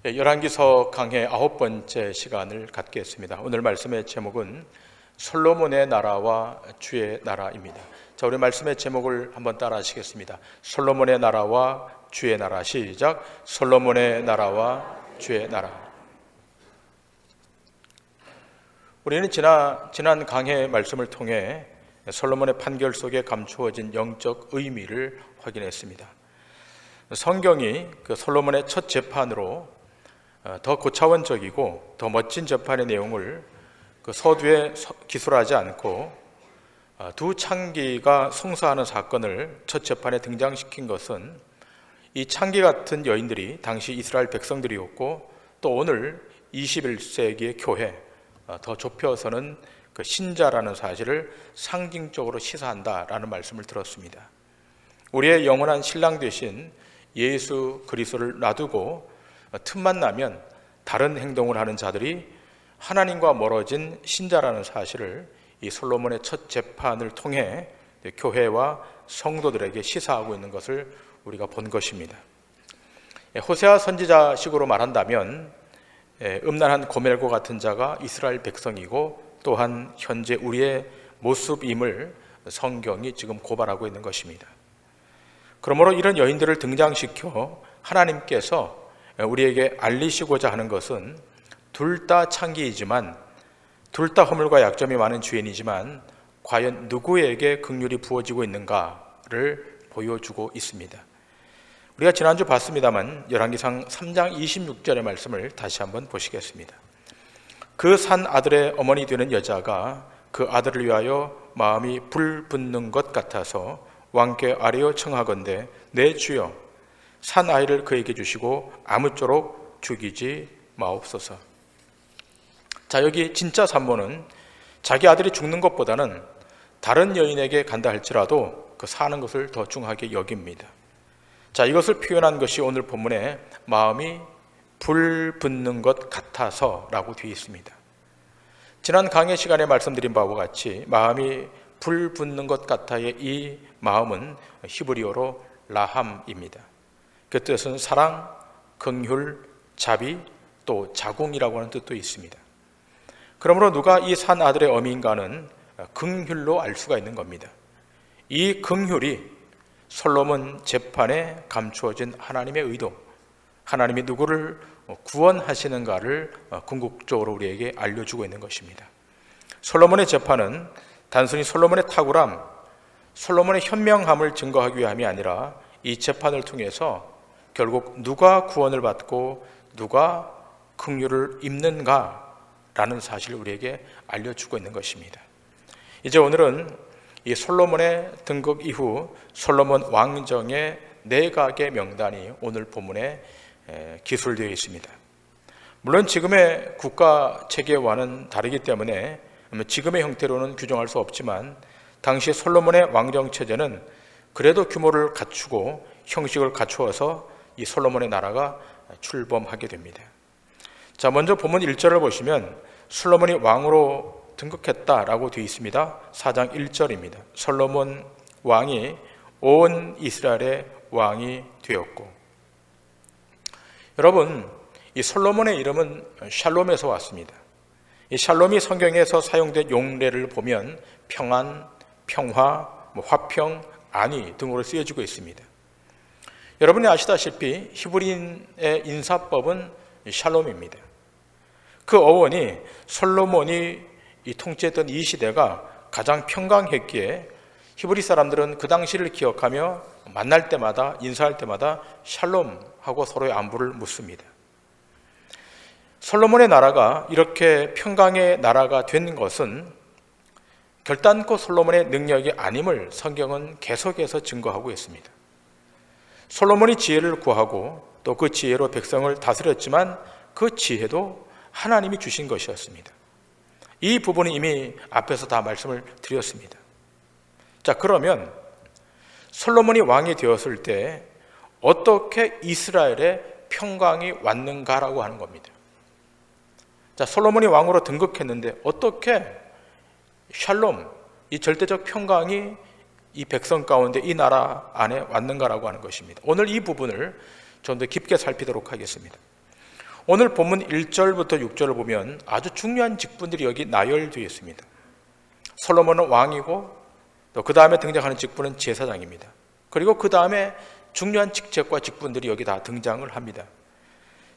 열왕기서 강해 9번째 시간을 갖겠습니다. 오늘 말씀의 제목은 솔로몬의 나라와 주의 나라입니다. 자, 우리 말씀의 제목을 한번 따라 하시겠습니다. 솔로몬의 나라와 주의 나라. 시작. 솔로몬의 나라와 주의 나라. 우리는 지난 강해 말씀을 통해 솔로몬의 판결 속에 감추어진 영적 의미를 확인했습니다. 성경이 그 솔로몬의 첫 재판으로 더 고차원적이고 더 멋진 재판의 내용을 그 서두에 기술하지 않고 두 창기가 송사하는 사건을 첫 재판에 등장시킨 것은 이 창기 같은 여인들이 당시 이스라엘 백성들이었고 또 오늘 21세기의 교회, 더 좁혀서는 그 신자라는 사실을 상징적으로 시사한다라는 말씀을 들었습니다. 우리의 영원한 신랑 되신 예수 그리스도를 놔두고 틈만 나면 다른 행동을 하는 자들이 하나님과 멀어진 신자라는 사실을 이 솔로몬의 첫 재판을 통해 교회와 성도들에게 시사하고 있는 것을 우리가 본 것입니다. 호세아 선지자식으로 말한다면 음란한 고멜과 같은 자가 이스라엘 백성이고 또한 현재 우리의 모습임을 성경이 지금 고발하고 있는 것입니다. 그러므로 이런 여인들을 등장시켜 하나님께서 우리에게 알리시고자 하는 것은 둘 다 창기이지만 둘 다 허물과 약점이 많은 주인이지만 과연 누구에게 긍휼이 부어지고 있는가를 보여주고 있습니다. 우리가 지난주 봤습니다만 열왕기상 3장 26절의 말씀을 다시 한번 보시겠습니다. 그 산 아들의 어머니 되는 여자가 그 아들을 위하여 마음이 불붙는 것 같아서 왕께 아뢰어 청하건대 내 주여 산 아이를 그에게 주시고 아무쪼록 죽이지 마옵소서. 자, 여기 진짜 산모는 자기 아들이 죽는 것보다는 다른 여인에게 간다 할지라도 그 사는 것을 더 중하게 여깁니다. 자, 이것을 표현한 것이 오늘 본문에 마음이 불붙는 것 같아서 라고 되어 있습니다. 지난 강의 시간에 말씀드린 바와 같이 마음이 불붙는 것 같아의 이 마음은 히브리어로 라함입니다. 그 뜻은 사랑, 긍휼, 자비, 또 자궁이라고 하는 뜻도 있습니다. 그러므로 누가 이 산 아들의 어미인가는 긍휼로 알 수가 있는 겁니다. 이 긍휼이 솔로몬 재판에 감추어진 하나님의 의도, 하나님이 누구를 구원하시는가를 궁극적으로 우리에게 알려주고 있는 것입니다. 솔로몬의 재판은 단순히 솔로몬의 탁월함, 솔로몬의 현명함을 증거하기 위함이 아니라 이 재판을 통해서 결국 누가 구원을 받고 누가 긍휼을 입는가라는 사실을 우리에게 알려주고 있는 것입니다. 이제 오늘은 이 솔로몬의 등극 이후 솔로몬 왕정의 내각의 명단이 오늘 본문에 기술되어 있습니다. 물론 지금의 국가 체계와는 다르기 때문에 지금의 형태로는 규정할 수 없지만 당시 솔로몬의 왕정 체제는 그래도 규모를 갖추고 형식을 갖추어서 이 솔로몬의 나라가 출범하게 됩니다. 자, 먼저 본문 1절을 보시면 솔로몬이 왕으로 등극했다라고 되어 있습니다. 4장 1절입니다. 솔로몬 왕이 온 이스라엘의 왕이 되었고. 여러분, 이 솔로몬의 이름은 샬롬에서 왔습니다. 이 샬롬이 성경에서 사용된 용례를 보면 평안, 평화, 화평, 안위 등으로 쓰여지고 있습니다. 여러분이 아시다시피 히브리인의 인사법은 샬롬입니다. 그 어원이 솔로몬이 통치했던 이 시대가 가장 평강했기에 히브리 사람들은 그 당시를 기억하며 만날 때마다 인사할 때마다 샬롬하고 서로의 안부를 묻습니다. 솔로몬의 나라가 이렇게 평강의 나라가 된 것은 결단코 솔로몬의 능력이 아님을 성경은 계속해서 증거하고 있습니다. 솔로몬이 지혜를 구하고 또 그 지혜로 백성을 다스렸지만 그 지혜도 하나님이 주신 것이었습니다. 이 부분은 이미 앞에서 다 말씀을 드렸습니다. 자, 그러면 솔로몬이 왕이 되었을 때 어떻게 이스라엘의 평강이 왔는가라고 하는 겁니다. 자, 솔로몬이 왕으로 등극했는데 어떻게 샬롬, 이 절대적 평강이 이 백성 가운데 이 나라 안에 왔는가라고 하는 것입니다. 오늘 이 부분을 좀 더 깊게 살피도록 하겠습니다. 오늘 본문 1절부터 6절을 보면 아주 중요한 직분들이 여기 나열되어 있습니다. 솔로몬은 왕이고 또 그 다음에 등장하는 직분은 제사장입니다. 그리고 그 다음에 중요한 직책과 직분들이 여기 다 등장을 합니다.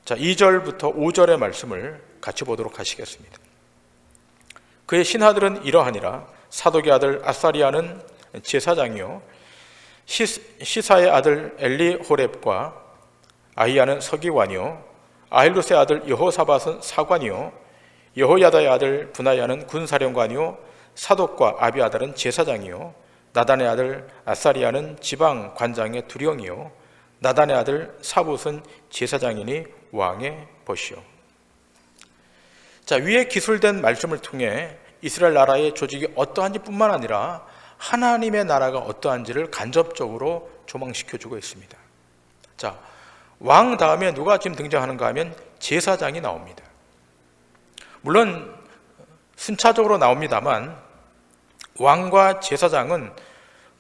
자, 2절부터 5절의 말씀을 같이 보도록 하시겠습니다. 그의 신하들은 이러하니라. 사독의 아들 아사리아는 제사장이요, 시사의 아들 엘리호렙과 아히야는 서기관이요, 아힐루스의 아들 여호사밧은 사관이요, 여호야다의 아들 분하야는 군사령관이요, 사독과 아비아달은 제사장이요, 나단의 아들 아사리아는 지방 관장의 두령이요, 나단의 아들 사붓은 제사장이니 왕의 벗이요. 자, 위에 기술된 말씀을 통해 이스라엘 나라의 조직이 어떠한지 뿐만 아니라 하나님의 나라가 어떠한지를 간접적으로 조망시켜주고 있습니다. 자, 왕 다음에 누가 지금 등장하는가 하면 제사장이 나옵니다. 물론 순차적으로 나옵니다만 왕과 제사장은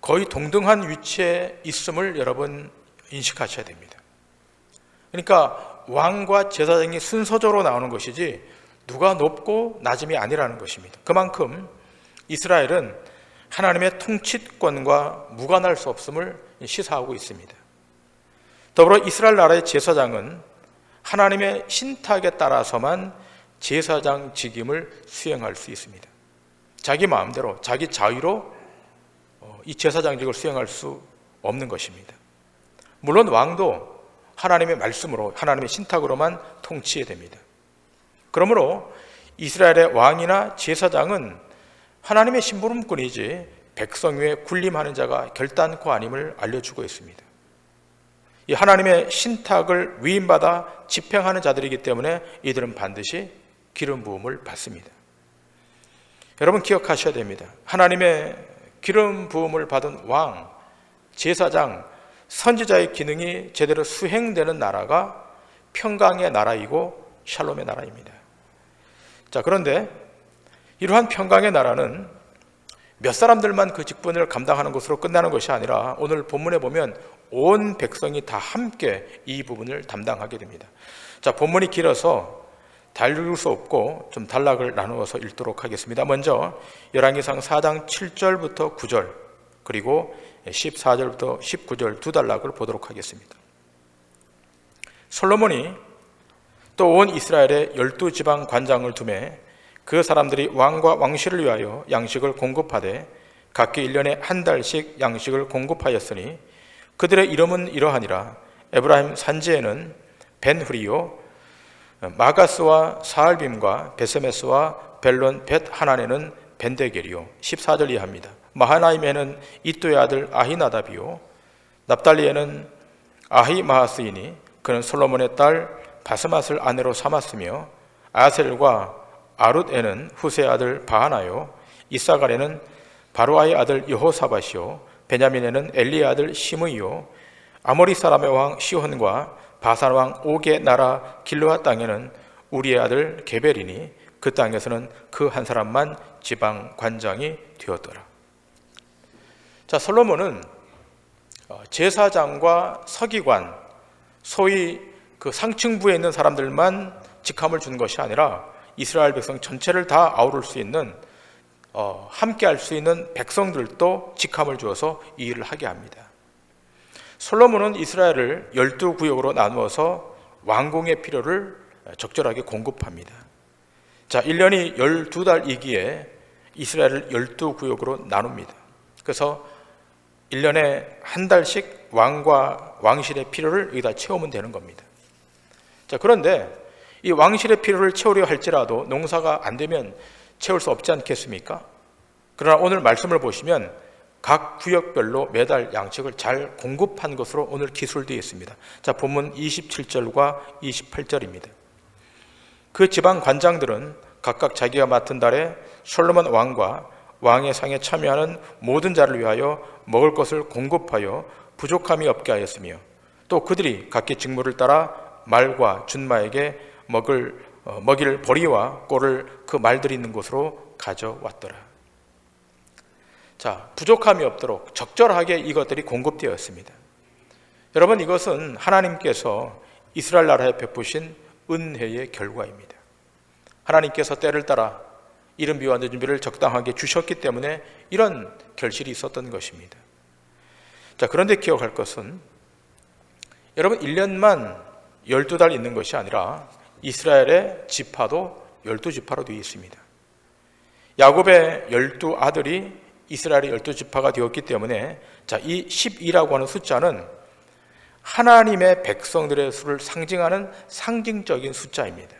거의 동등한 위치에 있음을 여러분 인식하셔야 됩니다. 그러니까 왕과 제사장이 순서적으로 나오는 것이지 누가 높고 낮음이 아니라는 것입니다. 그만큼 이스라엘은 하나님의 통치권과 무관할 수 없음을 시사하고 있습니다. 더불어 이스라엘 나라의 제사장은 하나님의 신탁에 따라서만 제사장 직임을 수행할 수 있습니다. 자기 마음대로, 자기 자유로 이 제사장직을 수행할 수 없는 것입니다. 물론 왕도 하나님의 말씀으로, 하나님의 신탁으로만 통치해야 됩니다. 그러므로 이스라엘의 왕이나 제사장은 하나님의 심부름꾼이지 백성 위에 군림하는 자가 결단코 아님을 알려주고 있습니다. 이 하나님의 신탁을 위임받아 집행하는 자들이기 때문에 이들은 반드시 기름 부음을 받습니다. 여러분 기억하셔야 됩니다. 하나님의 기름 부음을 받은 왕, 제사장, 선지자의 기능이 제대로 수행되는 나라가 평강의 나라이고 샬롬의 나라입니다. 자, 그런데 이러한 평강의 나라는 몇 사람들만 그 직분을 감당하는 것으로 끝나는 것이 아니라 오늘 본문에 보면 온 백성이 다 함께 이 부분을 담당하게 됩니다. 자, 본문이 길어서 다 읽을 수 없고 좀 단락을 나누어서 읽도록 하겠습니다. 먼저 열왕기상 4장 7절부터 9절 그리고 14절부터 19절 두 단락을 보도록 하겠습니다. 솔로몬이 또 온 이스라엘에 12지방 관장을 두매 그 사람들이 왕과 왕실을 위하여 양식을 공급하되 각기 1년에 한 달씩 양식을 공급하였으니 그들의 이름은 이러하니라. 에브라임 산지에는 벤후리요, 마가스와 사알빔과 베세메스와 벨론 벳하난에는 벤데겔이요. 14절 이하입니다. 마하나임에는 이또의 아들 아히나답이요, 납달리에는 아히마하스이니 그는 솔로몬의 딸 바스맛을 아내로 삼았으며, 아셀과 아룻에는 후세의 아들 바하나요, 이사갈에는 바로아의 아들 여호사밧이요, 베냐민에는 엘리의 아들 시므이요, 아모리 사람의 왕 시혼과 바산 왕 옥의 나라 길르앗 땅에는 우리의 아들 게벨이니 그 땅에서는 그 한 사람만 지방 관장이 되었더라. 자, 솔로몬은 제사장과 서기관, 소위 그 상층부에 있는 사람들만 직함을 준 것이 아니라 이스라엘 백성 전체를 다 아우를 수 있는 함께 할 수 있는 백성들도 직함을 주어서 이 일을 하게 합니다. 솔로몬은 이스라엘을 12구역으로 나누어서 왕궁의 필요를 적절하게 공급합니다. 자, 1년이 12달이기에 이스라엘을 12구역으로 나눕니다. 그래서 1년에 한 달씩 왕과 왕실의 필요를 여기다 채우면 되는 겁니다. 자, 그런데 이 왕실의 필요를 채우려 할지라도 농사가 안 되면 채울 수 없지 않겠습니까? 그러나 오늘 말씀을 보시면 각 구역별로 매달 양식을 잘 공급한 것으로 오늘 기술되어 있습니다. 자, 본문 27절과 28절입니다. 그 지방 관장들은 각각 자기가 맡은 달에 솔로몬 왕과 왕의 상에 참여하는 모든 자를 위하여 먹을 것을 공급하여 부족함이 없게 하였으며, 또 그들이 각기 직무를 따라 말과 준마에게 먹일 보리와 꼴을 그 말들이 있는 곳으로 가져왔더라. 자, 부족함이 없도록 적절하게 이것들이 공급되었습니다. 여러분, 이것은 하나님께서 이스라엘 나라에 베푸신 은혜의 결과입니다. 하나님께서 때를 따라 이른 비와 늦은 비를 적당하게 주셨기 때문에 이런 결실이 있었던 것입니다. 자, 그런데 기억할 것은 여러분 1년만 12달 있는 것이 아니라 이스라엘의 지파도 12지파로 되어 있습니다. 야곱의 12아들이 이스라엘의 12지파가 되었기 때문에 자, 이 12라고 하는 숫자는 하나님의 백성들의 수를 상징하는 상징적인 숫자입니다.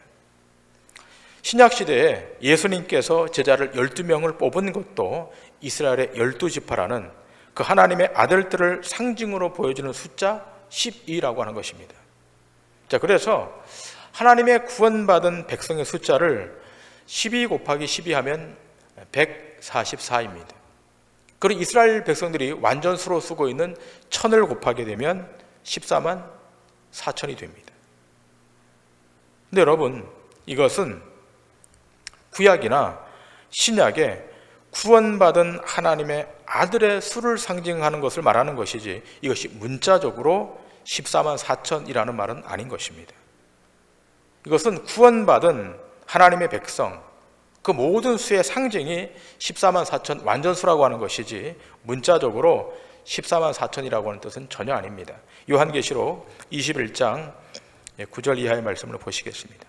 신약시대에 예수님께서 제자를 12명을 뽑은 것도 이스라엘의 12지파라는 그 하나님의 아들들을 상징으로 보여주는 숫자 12라고 하는 것입니다. 자, 그래서 하나님의 구원받은 백성의 숫자를 12 곱하기 12 하면 144입니다. 그리고 이스라엘 백성들이 완전수로 쓰고 있는 1000을 곱하게 되면 14만 4천이 됩니다. 근데 여러분, 이것은 구약이나 신약에 구원받은 하나님의 아들의 수를 상징하는 것을 말하는 것이지 이것이 문자적으로 14만 4천이라는 말은 아닌 것입니다. 이것은 구원받은 하나님의 백성, 그 모든 수의 상징이 14만 4천 완전수라고 하는 것이지 문자적으로 14만 4천이라고 하는 뜻은 전혀 아닙니다. 요한계시록 21장 9절 이하의 말씀을 보시겠습니다.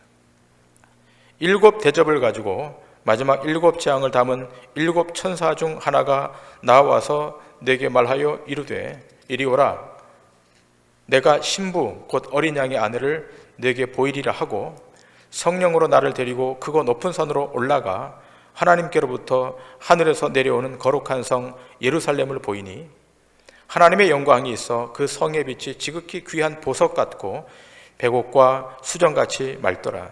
7 대접을 가지고 마지막 7 재앙을 담은 7 천사 중 하나가 나와서 내게 말하여 이르되 이리 오라, 내가 신부 곧 어린 양의 아내를 내게 보이리라 하고 성령으로 나를 데리고 크고 높은 산으로 올라가 하나님께로부터 하늘에서 내려오는 거룩한 성 예루살렘을 보이니 하나님의 영광이 있어 그 성의 빛이 지극히 귀한 보석 같고 백옥과 수정같이 맑더라.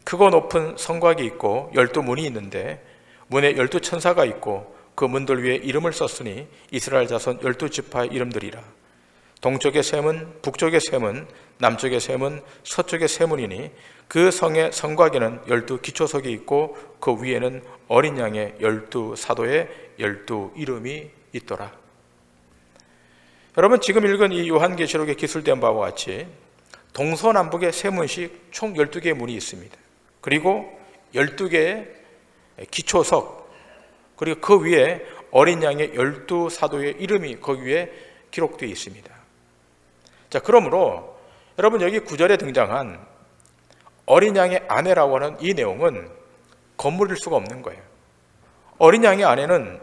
크고 높은 성곽이 있고 12문이 있는데 문에 12천사가 있고 그 문들 위에 이름을 썼으니 이스라엘 자손 12지파의 이름들이라. 동쪽의 셈은 북쪽의 셈은 남쪽의 셈은 서쪽의 셈문이니 그 성의 성곽에는 12 기초석이 있고 그 위에는 어린 양의 12 사도의 12 이름이 있더라. 여러분, 지금 읽은 이 요한계시록에 기술된 바와 같이 동서남북의 셈문씩 총 12개의 문이 있습니다. 그리고 12개의 기초석, 그리고 그 위에 어린 양의 12 사도의 이름이 거기 위에 기록되어 있습니다. 자, 그러므로 여러분, 여기 9절에 등장한 어린 양의 아내라고 하는 이 내용은 건물일 수가 없는 거예요. 어린 양의 아내는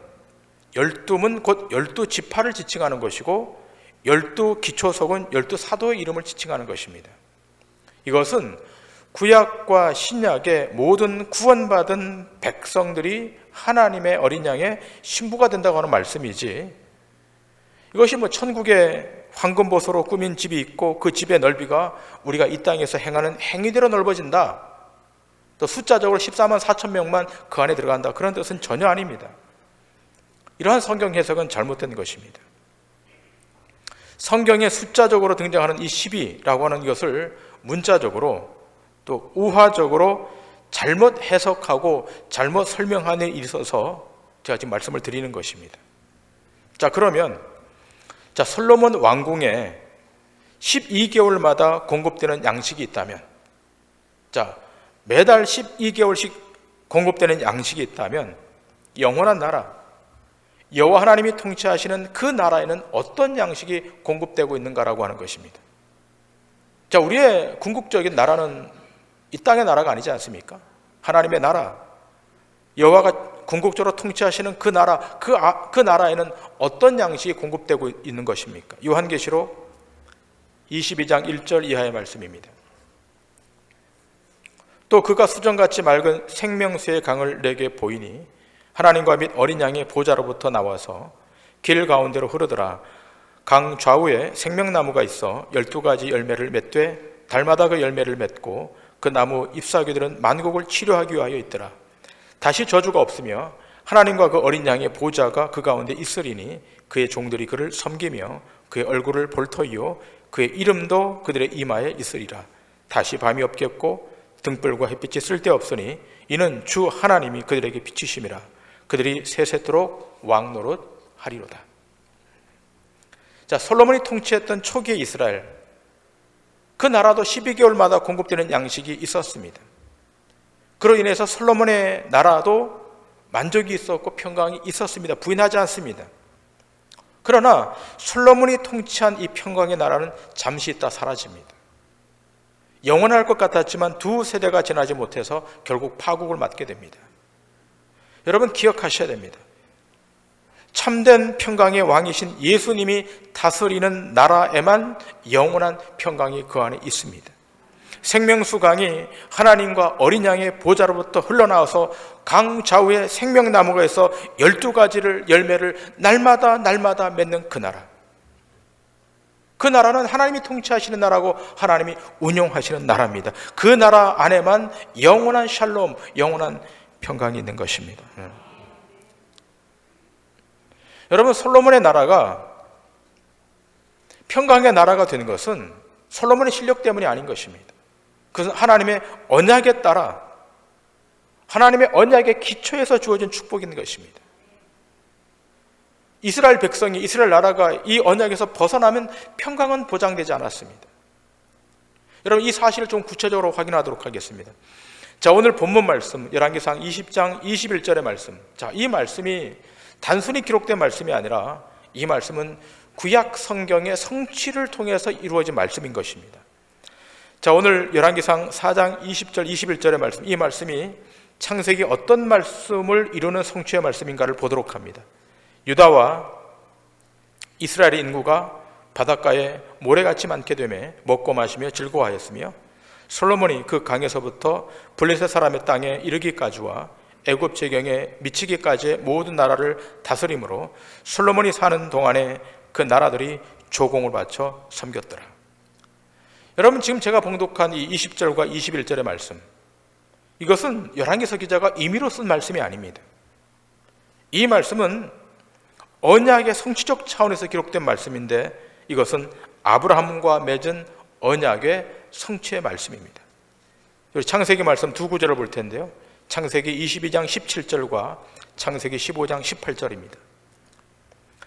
12문 곧 12지파를 지칭하는 것이고 12 기초석은 12 사도의 이름을 지칭하는 것입니다. 이것은 구약과 신약의 모든 구원받은 백성들이 하나님의 어린 양의 신부가 된다고 하는 말씀이지, 이것이 천국의 황금보소로 꾸민 집이 있고 그 집의 넓이가 우리가 이 땅에서 행하는 행위대로 넓어진다, 또 숫자적으로 14만 4천 명만 그 안에 들어간다, 그런 뜻은 전혀 아닙니다. 이러한 성경 해석은 잘못된 것입니다. 성경에 숫자적으로 등장하는 이 12라고 하는 것을 문자적으로 또 우화적으로 잘못 해석하고 잘못 설명한 데 있어서 제가 지금 말씀을 드리는 것입니다. 자, 그러면 솔로몬 왕궁에 12개월마다 공급되는 양식이 있다면, 매달 12개월씩 공급되는 양식이 있다면 영원한 나라, 여호와 하나님이 통치하시는 그 나라에는 어떤 양식이 공급되고 있는가라고 하는 것입니다. 자, 우리의 궁극적인 나라는 이 땅의 나라가 아니지 않습니까? 하나님의 나라, 여호와가 궁극적으로 통치하시는 그 나라, 그 나라에는 어떤 양식이 공급되고 있는 것입니까? 요한계시록 22장 1절 이하의 말씀입니다. 또 그가 수정같이 맑은 생명수의 강을 내게 보이니 하나님과 및 어린 양의 보좌로부터 나와서 길 가운데로 흐르더라. 강 좌우에 생명나무가 있어 12가지 열매를 맺되 달마다 그 열매를 맺고 그 나무 잎사귀들은 만국을 치료하기 위하여 있더라. 다시 저주가 없으며 하나님과 그 어린 양의 보좌가 그 가운데 있으리니 그의 종들이 그를 섬기며 그의 얼굴을 볼 터이요 그의 이름도 그들의 이마에 있으리라. 다시 밤이 없겠고 등불과 햇빛이 쓸데없으니 이는 주 하나님이 그들에게 비치심이라. 그들이 세세토록 왕노릇 하리로다. 자, 솔로몬이 통치했던 초기의 이스라엘, 그 나라도 12개월마다 공급되는 양식이 있었습니다. 그로 인해서 솔로몬의 나라도 만족이 있었고 평강이 있었습니다. 부인하지 않습니다. 그러나 솔로몬이 통치한 이 평강의 나라는 잠시 있다 사라집니다. 영원할 것 같았지만 두 세대가 지나지 못해서 결국 파국을 맞게 됩니다. 여러분 기억하셔야 됩니다. 참된 평강의 왕이신 예수님이 다스리는 나라에만 영원한 평강이 그 안에 있습니다. 생명수 강이 하나님과 어린 양의 보좌로부터 흘러나와서 강 좌우에 생명나무가 있어 12가지를 열매를 날마다 맺는 그 나라. 그 나라는 하나님이 통치하시는 나라고 하나님이 운용하시는 나라입니다. 그 나라 안에만 영원한 샬롬, 영원한 평강이 있는 것입니다. 여러분, 솔로몬의 나라가 평강의 나라가 된 것은 솔로몬의 실력 때문이 아닌 것입니다. 그것은 하나님의 언약에 따라 하나님의 언약의 기초에서 주어진 축복인 것입니다. 이스라엘 백성이, 이스라엘 나라가 이 언약에서 벗어나면 평강은 보장되지 않았습니다. 여러분, 이 사실을 좀 구체적으로 확인하도록 하겠습니다. 자, 오늘 본문 말씀 열왕기상 20장 21절의 말씀. 자, 이 말씀이 단순히 기록된 말씀이 아니라 이 말씀은 구약 성경의 성취를 통해서 이루어진 말씀인 것입니다. 자, 오늘 열왕기상 4장 20절 21절의 말씀, 이 말씀이 창세기 어떤 말씀을 이루는 성취의 말씀인가를 보도록 합니다. 유다와 이스라엘의 인구가 바닷가에 모래같이 많게 되매 먹고 마시며 즐거워하였으며 솔로몬이 그 강에서부터 블레셋 사람의 땅에 이르기까지와 애굽 제경에 미치기까지의 모든 나라를 다스림으로 솔로몬이 사는 동안에 그 나라들이 조공을 바쳐 섬겼더라. 여러분, 지금 제가 봉독한 이 20절과 21절의 말씀, 이것은 열왕기서 기자가 임의로 쓴 말씀이 아닙니다. 이 말씀은 언약의 성취적 차원에서 기록된 말씀인데 이것은 아브라함과 맺은 언약의 성취의 말씀입니다. 창세기 말씀 두 구절을 볼 텐데요. 창세기 22장 17절과 창세기 15장 18절입니다.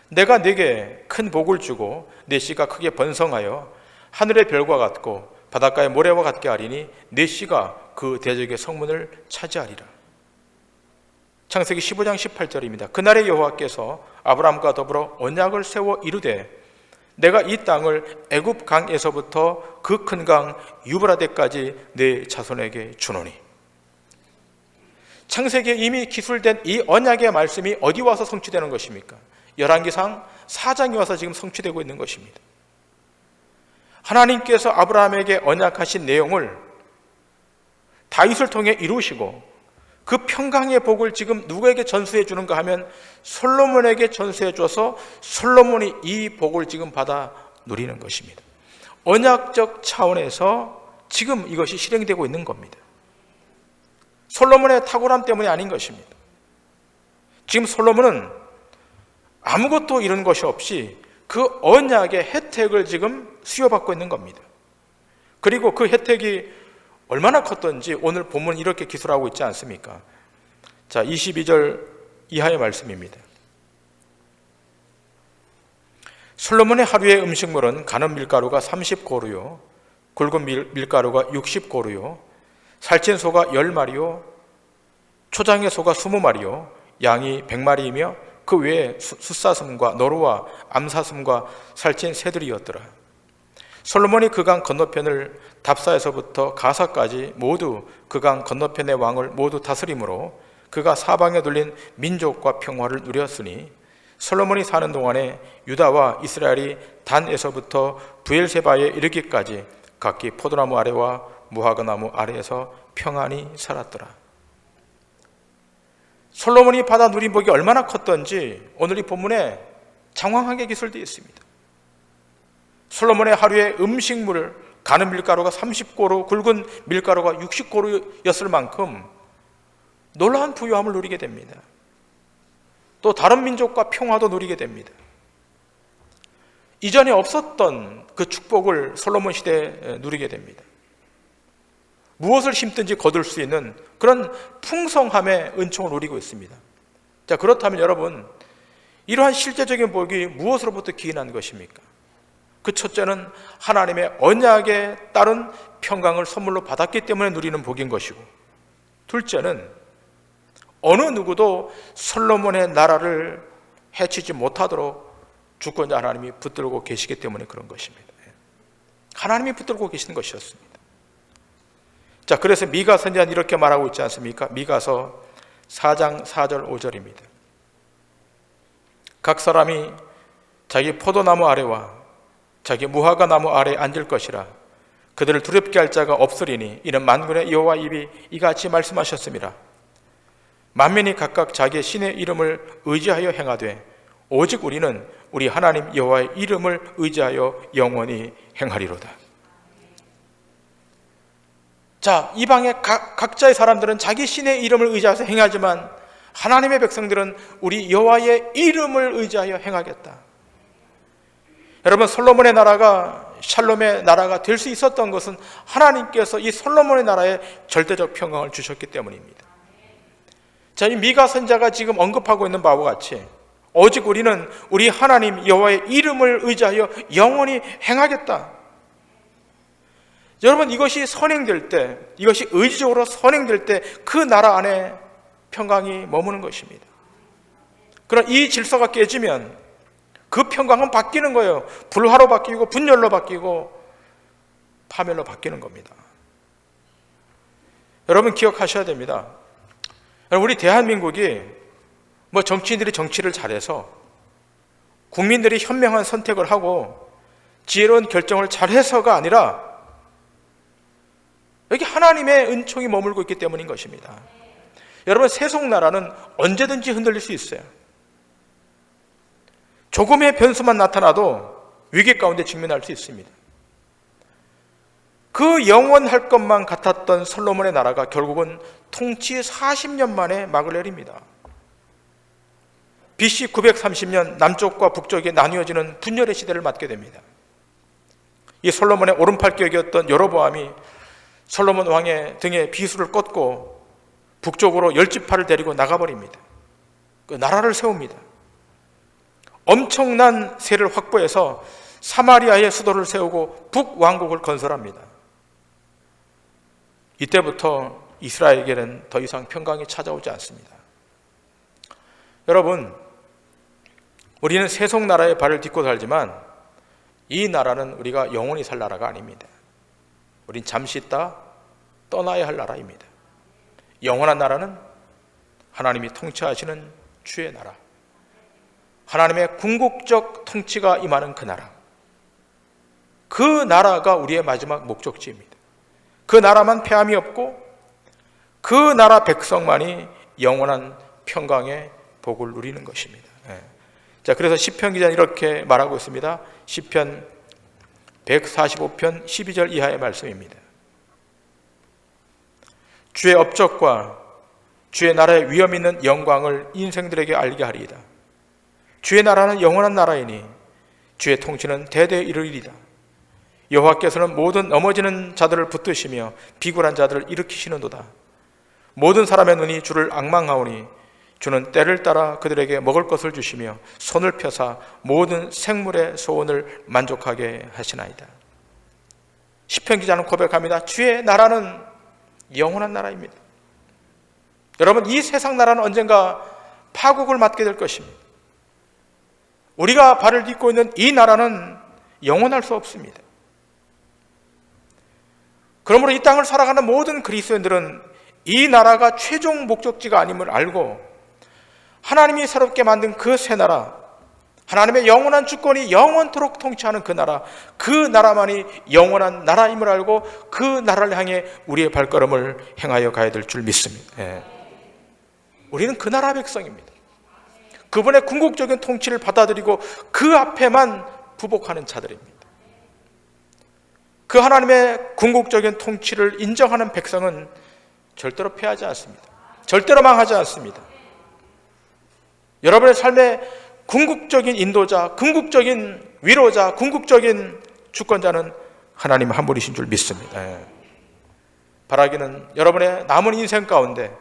내가 네게 큰 복을 주고 네 씨가 크게 번성하여 하늘의 별과 같고 바닷가의 모래와 같게 하리니 네 씨가 그 대적의 성문을 차지하리라. 창세기 15장 18절입니다. 그날의 여호와께서 아브라함과 더불어 언약을 세워 이르되 내가 이 땅을 애굽 강에서부터 그 큰 강 유브라데까지 네 자손에게 주노니. 창세기에 이미 기술된 이 언약의 말씀이 어디 와서 성취되는 것입니까? 열왕기상 4장에 와서 지금 성취되고 있는 것입니다. 하나님께서 아브라함에게 언약하신 내용을 다윗을 통해 이루시고 그 평강의 복을 지금 누구에게 전수해 주는가 하면 솔로몬에게 전수해 줘서 솔로몬이 이 복을 지금 받아 누리는 것입니다. 언약적 차원에서 지금 이것이 실행되고 있는 겁니다. 솔로몬의 탁월함 때문이 아닌 것입니다. 지금 솔로몬은 아무것도 이런 것이 없이 그 언약의 혜택을 지금 수여받고 있는 겁니다. 그리고 그 혜택이 얼마나 컸던지 오늘 본문 이렇게 기술하고 있지 않습니까? 자, 22절 이하의 말씀입니다. 솔로몬의 하루의 음식물은 가는 밀가루가 30고루요 굵은 밀가루가 60고루요 살찐 소가 10마리요 초장의 소가 20마리요 양이 100마리이며 그 외에 숫사슴과 너루와 암사슴과 살찐 새들이었더라. 솔로몬이 그 강 건너편을 답사에서부터 가사까지 모두 그 강 건너편의 왕을 모두 다스림으로 그가 사방에 둘린 민족과 평화를 누렸으니 솔로몬이 사는 동안에 유다와 이스라엘이 단에서부터 브엘세바에 이르기까지 각기 포도나무 아래와 무화과나무 아래에서 평안히 살았더라. 솔로몬이 받아 누린 복이 얼마나 컸던지 오늘 이 본문에 장황하게 기술되어 있습니다. 솔로몬의 하루의 음식물을 가는 밀가루가 30고루, 굵은 밀가루가 60고루였을 만큼 놀라운 부유함을 누리게 됩니다. 또 다른 민족과 평화도 누리게 됩니다. 이전에 없었던 그 축복을 솔로몬 시대에 누리게 됩니다. 무엇을 심든지 거둘 수 있는 그런 풍성함의 은총을 누리고 있습니다. 자, 그렇다면 여러분, 이러한 실제적인 복이 무엇으로부터 기인한 것입니까? 그 그 첫째는 하나님의 언약에 따른 평강을 선물로 받았기 때문에 누리는 복인 것이고, 둘째는 어느 누구도 솔로몬의 나라를 해치지 못하도록 주권자 하나님이 붙들고 계시기 때문에 그런 것입니다. 하나님이 붙들고 계시는 것이었습니다. 자, 그래서 미가 선지자는 이렇게 말하고 있지 않습니까? 미가서 4장 4절 5절입니다. 각 사람이 자기 포도나무 아래와 자기 무화과 나무 아래에 앉을 것이라. 그들을 두렵게 할 자가 없으리니 이는 만군의 여호와 입이 이같이 말씀하셨습니다. 만민이 각각 자기의 신의 이름을 의지하여 행하되 오직 우리는 우리 하나님 여호와의 이름을 의지하여 영원히 행하리로다. 자, 이방의 각자의 사람들은 자기 신의 이름을 의지해서 행하지만 하나님의 백성들은 우리 여호와의 이름을 의지하여 행하겠다. 여러분, 솔로몬의 나라가 샬롬의 나라가 될 수 있었던 것은 하나님께서 이 솔로몬의 나라에 절대적 평강을 주셨기 때문입니다. 자, 이 미가 선지자가 지금 언급하고 있는 바와 같이 오직 우리는 우리 하나님 여호와의 이름을 의지하여 영원히 행하겠다. 여러분, 이것이 선행될 때, 이것이 의지적으로 선행될 때 그 나라 안에 평강이 머무는 것입니다. 그러나 이 질서가 깨지면 그 평강은 바뀌는 거예요. 불화로 바뀌고 분열로 바뀌고 파멸로 바뀌는 겁니다. 여러분, 기억하셔야 됩니다. 우리 대한민국이 정치인들이 정치를 잘해서 국민들이 현명한 선택을 하고 지혜로운 결정을 잘해서가 아니라 여기 하나님의 은총이 머물고 있기 때문인 것입니다. 여러분, 세속나라는 언제든지 흔들릴 수 있어요. 조금의 변수만 나타나도 위기 가운데 직면할 수 있습니다. 그 영원할 것만 같았던 솔로몬의 나라가 결국은 통치 40년 만에 막을 내립니다. BC 930년 남쪽과 북쪽이 나뉘어지는 분열의 시대를 맞게 됩니다. 이 솔로몬의 오른팔격이었던 여로보암이 솔로몬 왕의 등에 비수를 꽂고 북쪽으로 10지파를 데리고 나가버립니다. 그 나라를 세웁니다. 엄청난 세를 확보해서 사마리아의 수도를 세우고 북왕국을 건설합니다. 이때부터 이스라엘에게는 더 이상 평강이 찾아오지 않습니다. 여러분, 우리는 세속나라의 발을 딛고 살지만 이 나라는 우리가 영원히 살 나라가 아닙니다. 우린 잠시 있다 떠나야 할 나라입니다. 영원한 나라는 하나님이 통치하시는 주의 나라, 하나님의 궁극적 통치가 임하는 그 나라, 그 나라가 우리의 마지막 목적지입니다. 그 나라만 패함이 없고 그 나라 백성만이 영원한 평강의 복을 누리는 것입니다. 자, 그래서 시편 기자는 이렇게 말하고 있습니다. 시편 145편 12절 이하의 말씀입니다. 주의 업적과 주의 나라의 위엄 있는 영광을 인생들에게 알게 하리이다. 주의 나라는 영원한 나라이니 주의 통치는 대대에 이르리이다. 여호와께서는 모든 넘어지는 자들을 붙드시며 비굴한 자들을 일으키시는도다. 모든 사람의 눈이 주를 앙망하오니 주는 때를 따라 그들에게 먹을 것을 주시며 손을 펴사 모든 생물의 소원을 만족하게 하시나이다. 시편 기자는 고백합니다. 주의 나라는 영원한 나라입니다. 여러분, 이 세상 나라는 언젠가 파국을 맞게 될 것입니다. 우리가 발을 딛고 있는 이 나라는 영원할 수 없습니다. 그러므로 이 땅을 살아가는 모든 그리스도인들은 이 나라가 최종 목적지가 아님을 알고 하나님이 새롭게 만든 그 새 나라, 하나님의 영원한 주권이 영원토록 통치하는 그 나라, 그 나라만이 영원한 나라임을 알고 그 나라를 향해 우리의 발걸음을 행하여 가야 될 줄 믿습니다. 우리는 그 나라 백성입니다. 그분의 궁극적인 통치를 받아들이고 그 앞에만 부복하는 자들입니다. 그 하나님의 궁극적인 통치를 인정하는 백성은 절대로 패하지 않습니다. 절대로 망하지 않습니다. 여러분의 삶의 궁극적인 인도자, 궁극적인 위로자, 궁극적인 주권자는 하나님 한 분이신 줄 믿습니다. 바라기는 여러분의 남은 인생 가운데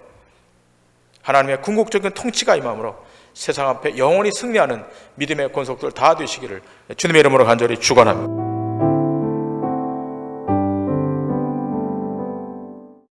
하나님의 궁극적인 통치가 임함으로 세상 앞에 영원히 승리하는 믿음의 권속들 다 되시기를 주님의 이름으로 간절히 축원합니다.